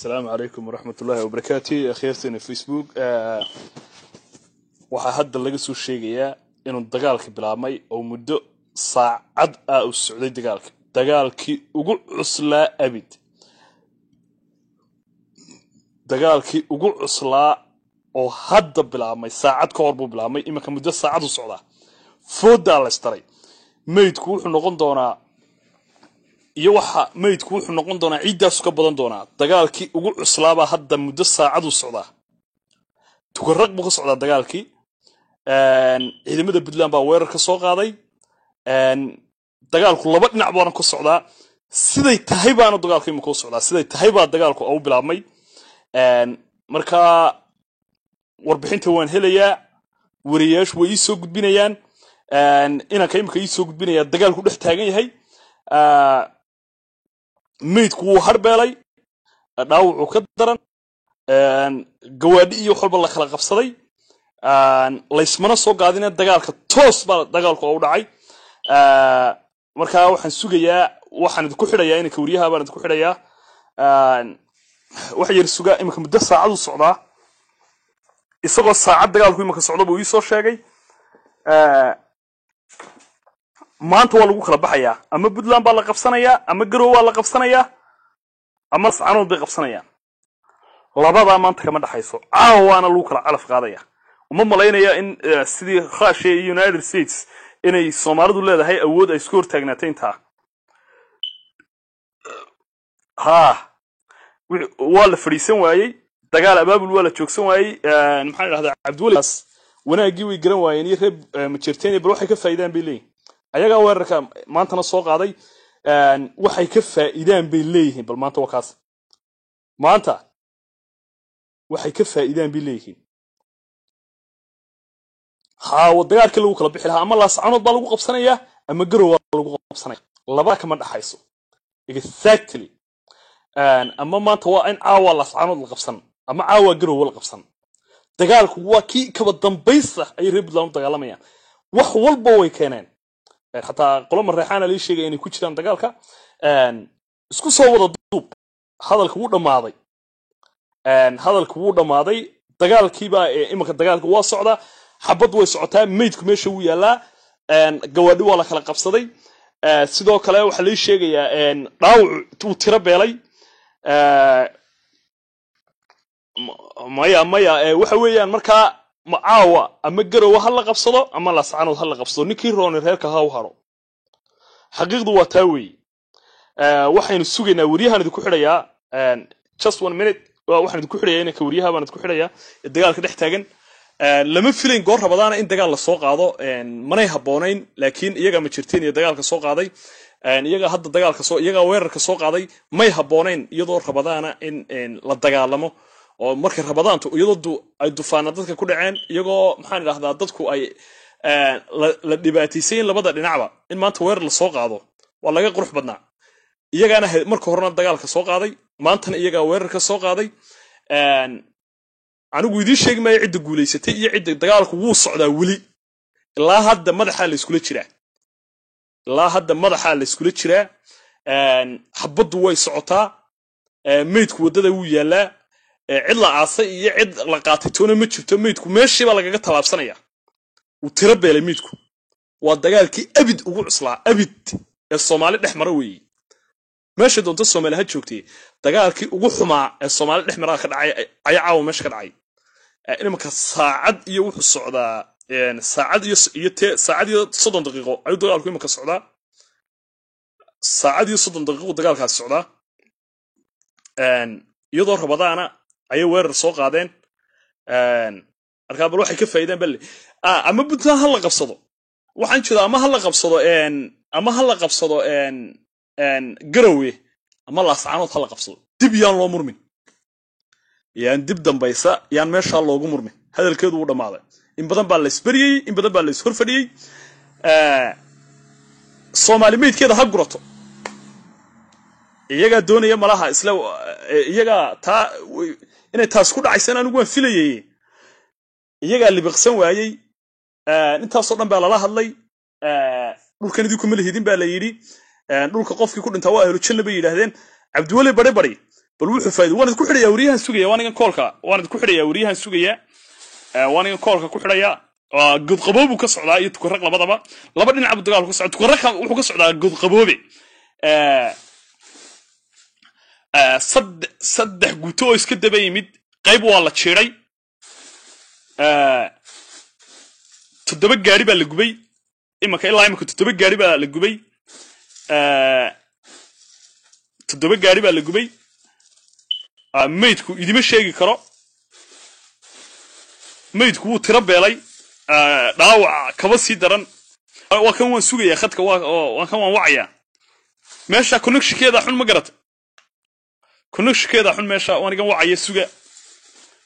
السلام عليكم ورحمة الله وبركاته أخيرتنا في فيسبوك waxaa hadda laga soo sheegayaa inuu dagaalka bilaabmay oo muddo saacad ah u socday dagaalkii ugu cuslaa abid dagaalkii ugu cuslaa oo hadda bilaabmay saacad ka hor buu bilaabmay imanka muddo saacad u socda fooda la istaray meydku wuxuu noqon doonaa iyo waxa meydku wuxuu noqon doonaa ciidaas ka badan doonaa dagaalkii ugu cuslaaba hadda muddo saacad u socda tukarraq buu ka socdaa dagaalkii ciidamada Puntland baa weerar ka soo qaaday dagaalku laba dhinac baan ka socdaa siday tahay baan dagaalkii ma ka socdaa siday tahay baa dagaalku uu bilaabmay marka warbixinta waan helayaa wariyaashu way soo gudbinayaan ina ka imka soo gudbinaya dagaalku dhex taagan yahay meydku wuu harbeelay dhaawacu ka daran gawaadhi iyo xulba la kala qabsaday laysmana soo qaadina dagaalka toos baa dagaalku u dhacay marka waxaan sugayaa waxaan idinku xidhayaa in kawriyaha baan idinku xidhayaa waxa yar sugaa imika muddo saacad u socdaa isagoo saacad dagaalku imika socdo buu soo sheegay maanta waa lagu kala baxayaa ama Puntland baa la qabsanayaa ama Garowe waa la qabsanayaa ama Sacanood bay qabsanayaan labada maanta kama dhaxayso waana lagu kala calaf qaadaya uma malaynaya in sidii Russia iyo United States inay Soomaalidu leedahay awood ay isku hortaagnaato inta waa la fariisan waayay dagaal abaabul waa la joogsan waayay maxaan raahdaa Cabdiwali wanaagii way garan waayeen iyo reeb majeerteen bal waxay ka faa'iidaan bay leeyihiin ayaga weerarka maantana soo qaaday waxay ka faa'iidaan bay leeyihiin bal maanta wakaas maanta waxay ka faa'iidaan bay leeyihiin wadagaalka lagu kala bixi lahaa ama la Sacanood baa lagu qabsanayaa ama Garowe waa lagu qabsanayaa laba kama dhaxayso exactly ama maanta waa in la Sacanood la qabsan ama Garowe la qabsan dagaalku waa kii kaba dambaysa ay reeb Puntland dagaalamayaan wax walba way keeneen حتى قلما الريحانة ليش شيء يعني كوتش كان دجالك اسكو صوّد الضوب هذا الكبود الماضي هذا الكبود الماضي دجال كيبا إما كان دجالك واصعة حبض وسعتها ميتكم إيش هو يلا جوادو ولا خلق قبصدي سيدو كلا وحلي شيء راو تربى علي مايا وحويان مركا معاوة أما Garowe هلا قبصده أما لا Sacanood هلا قبصده نكي رون الهيرك هاو حقيقة وتاوي waxaynu sugaynaa wariyahan idinku xidhaya just 1 minute waxaan idinku xidhaya in wariyaha baan idinku xidhaya dagaalka dhex taagan lama filayn goor rabadana in dagaal la soo qaado manay haboonayn laakiin iyaga ma jirteen iyo dagaalka soo qaaday iyaga hadda dagaalka soo iyaga weerarka soo qaaday may haboonayn iyadoo rabadana in la dagaalamo oo markay rabadaantu iyadoo ay dufaana dadka ku dhaceen iyagoo maxaan raahdaa dadku ay la dhibaatayeen labada dhinacba in maanta weerar la soo qaado waa laga qurux badnaa iyagana marka horena dagaalka soo qaaday maantana iyaga weerarka soo qaaday anigu idin sheegmay cid guuleysatay iyo cid dagaalku wuu socdaa wali ilaa hadda madaxa la iskula jiraa xabadu way socotaa meydku wadada wuu yaalaa cid la aasay iyo cid la qaatay toona ma jirto meydku meeshii baa lagaga talaabsanaya uu tira beelay meydku waa dagaalkii abid ugu cuslaa abid ee Soomaali dhex mara weeyay meesha doonta Soomaali ha joogtay dagaalkii ugu xumaa ee Soomaali dhex mara ka dhacay ayaa meesha ka dhacay imika saacad iyo wuxuu socdaa saacad iyo 30 daqiiqo ayuu dagaalku imika socdaa saacad iyo 30 daqiiqo dagaalkaas socdaa iyadoo rabadaana ay weerar soo qaadeen arka bal waxay ka faa'iideen bal ama Puntland hal la qabsado waxaan jeedaa ama hal la qabsado Garowe ama la Sacanood hal la qabsado dib yaan loo murmin yaan dib dambaysa yaan meesha loogu murmin hadalkeedu uu dhamaaday in badan baa la isbariyay in badan baa la is horfadhiyay Soomaali meedkeeda ha gurato iyaga doonaya malaha isla iyaga taa inay taas ku dhacaysan anigu waan filayay iyaga libiqsan waayay intaas oo dhan baa la hadlay dhulkan idinku ma leedin baa la yiri dhulka qofkii ku dhintaa waa ahlu janna bay yiraahdeen Cabdiwali bari bal wuxuu faa'iido waan ku xidhayaa wariyahan sugaya waan koolka waan ku xidhayaa wariyahan sugaya waan koolka ku xidhayaa god qaboob ka socdaa iyo tukaraq labadaba laba dhinac buu dagaal ku socdaa tukaraq wuxuu ka socdaa god qaboobe saddex guuto oo iska daba yimid qayb waa la jiray toddoba gaari baa la gubay ilaa imaka toddoba gaari baa la gubay toddoba gaari baa la gubay maydku idima sheegi karo maydku wuu tiro beelay dhaawac kaba sii daran waa kan waan sugayaa khadka waa kan waan wacayaa meesha connectionkeeda xun ma garata connectionkeeda xun meesha waan igan wacaya suga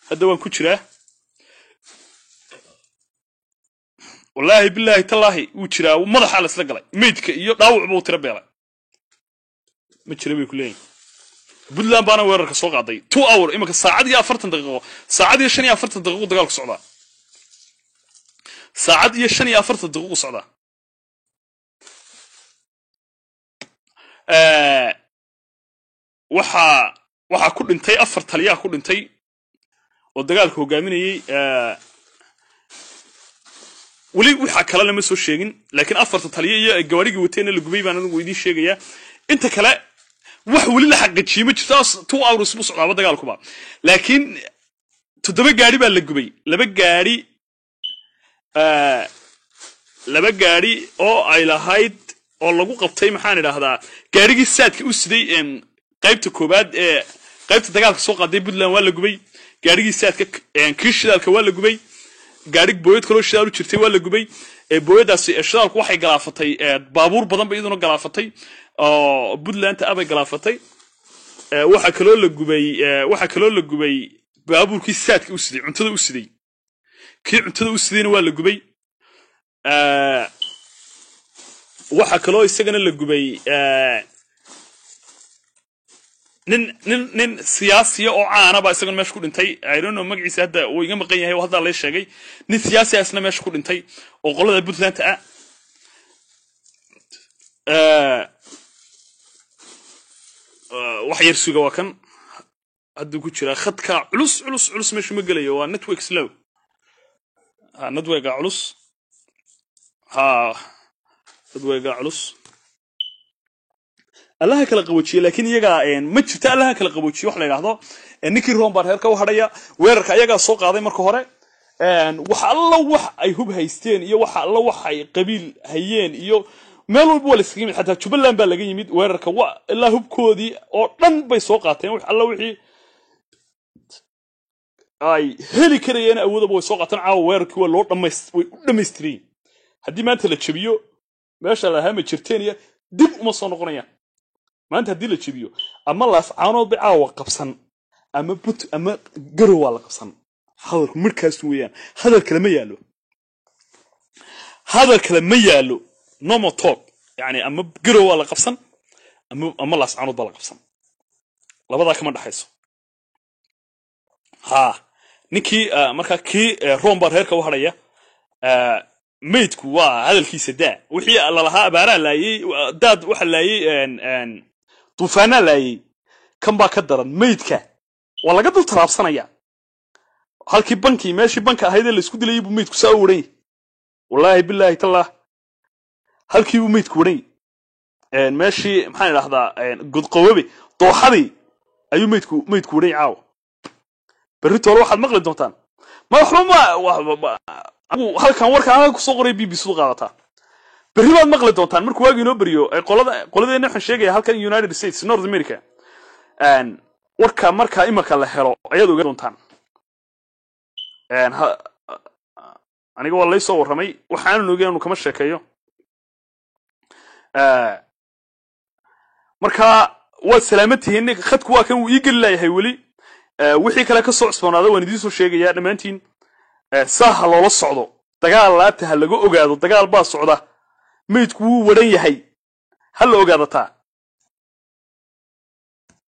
hadda waan ku jiraa wallahi billahi tallahi wuu jiraa madaxa la isla galay maydka iyo dhaawac buu tiro beelay ma jira bay ku leeyahay Puntland baana weerarka soo qaaday 2 hour imika saacad iyo 40 daqiiqo saacad iyo 45 daqiiqo dagaalku socdaa saacad iyo 45 daqiiqo socdaa waxa ku dhintay 4 taliya ku dhintay oo dagaalka hogaaminayay wali waxa kale lama soo sheegin laakiin 4 taliya iyo gawaarigi wateen la gubay baan anigu idin sheegaya inta kale wax wali la xaqiijiyay ma jirto 2 hours buu socdaa dagaalkuba laakiin toddoba gaari baa la gubay laba gaari oo ay lahayd oo lagu qabtay maxaan idhaahdaa gaarigii saadka u siday qaybta koobaad ee qaybta dagaalka soo qaaday Puntland waa la gubay gaarigii saadka kiishidalka waa la gubay gaarig booyad kale oo shidaal u jirtay waa la gubay booyadaasi shidaalku waxay galaafatay baabuur badan bay iduna galaafatay oo Puntland abay galaafatay waxa kaloo la gubay baabuurkii saadka u siday cuntada u siday kii cuntada u sidayna waa la gubay waxa kaloo isagana la gubay nin siyaasi oo caana ba isagana meesha ku dhintay I don't know magaciisa hadda uu iga maqan yahay oo hadda la sheegay nin siyaasi asna meesha ku dhintay oo qolada Puntland wax yar suga waa kan hadda ku jira khadka culus meesha ma galayo waa network slow network culus network culus allaha kala qaboojiye laakiin iyaga ma jirta allaha kala qaboojiye wax la yiraahdo ninkii Rombar heerka u hadhaya weerarka iyaga soo qaaday marka hore wax ay hub haysteen iyo wax ay qabiil hayeen iyo meel walba wala iska yimid xataa Jubaland baa laga yimid weerarka ilaa hubkoodii oo dhan bay soo qaateen wax wixii ay heli karayeen awoodaba way soo qaateen caawa weerarkii waa loo dhameystireen haddii maanta la jabiyo meesha la hama jirteen iyo dib uma soo noqonayaan maanta haddii la jabiyo ama laas caanood bay caawa qabsan ama garow waa la qabsan hadalku markaas weeyaan hadal kale ma yaalo no more talk yani ama garow waa la qabsan ama laas caanood baa la qabsan labada kama dhaxayso ninkii marka kii Rombar heerka u hadhaya maydku waa hadalkiisa daa wixii la lahaa abaara laayay dad waxa laayay tuufaana laayay kan baa ka daran maydka waa laga dul taraabsanaya halkii banki meeshii banka ahayd la isku dilayay maydku saa uray wallahi billahi tallah halkii maydku uray meeshii maxaan idhaahdaa god qawabe dooxadii ayuu maydku uray caaw berrito waxaad maqli doontaan ma waxba halkan warkaan ku soo qoray BBC qaadata berri baad maqli doontaan markuu waagi inoo bariyo ay qoladeena waxaan sheegaya halkan United States North America warka marka imaka la helo ayaad ogaan doontaan aniga waa la soo warramay waxaan ogeeyay kama sheekeeyo marka waa salaamatihiin khadku waa kan uu ii gali lahayd wali wixii kale ka soo cusboonaada waan idin soo sheegaya dhamaantiin saaha loola socdo dagaal laabta laga ogaado dagaal baa socda maydku wuu waran yahay hal ogaadata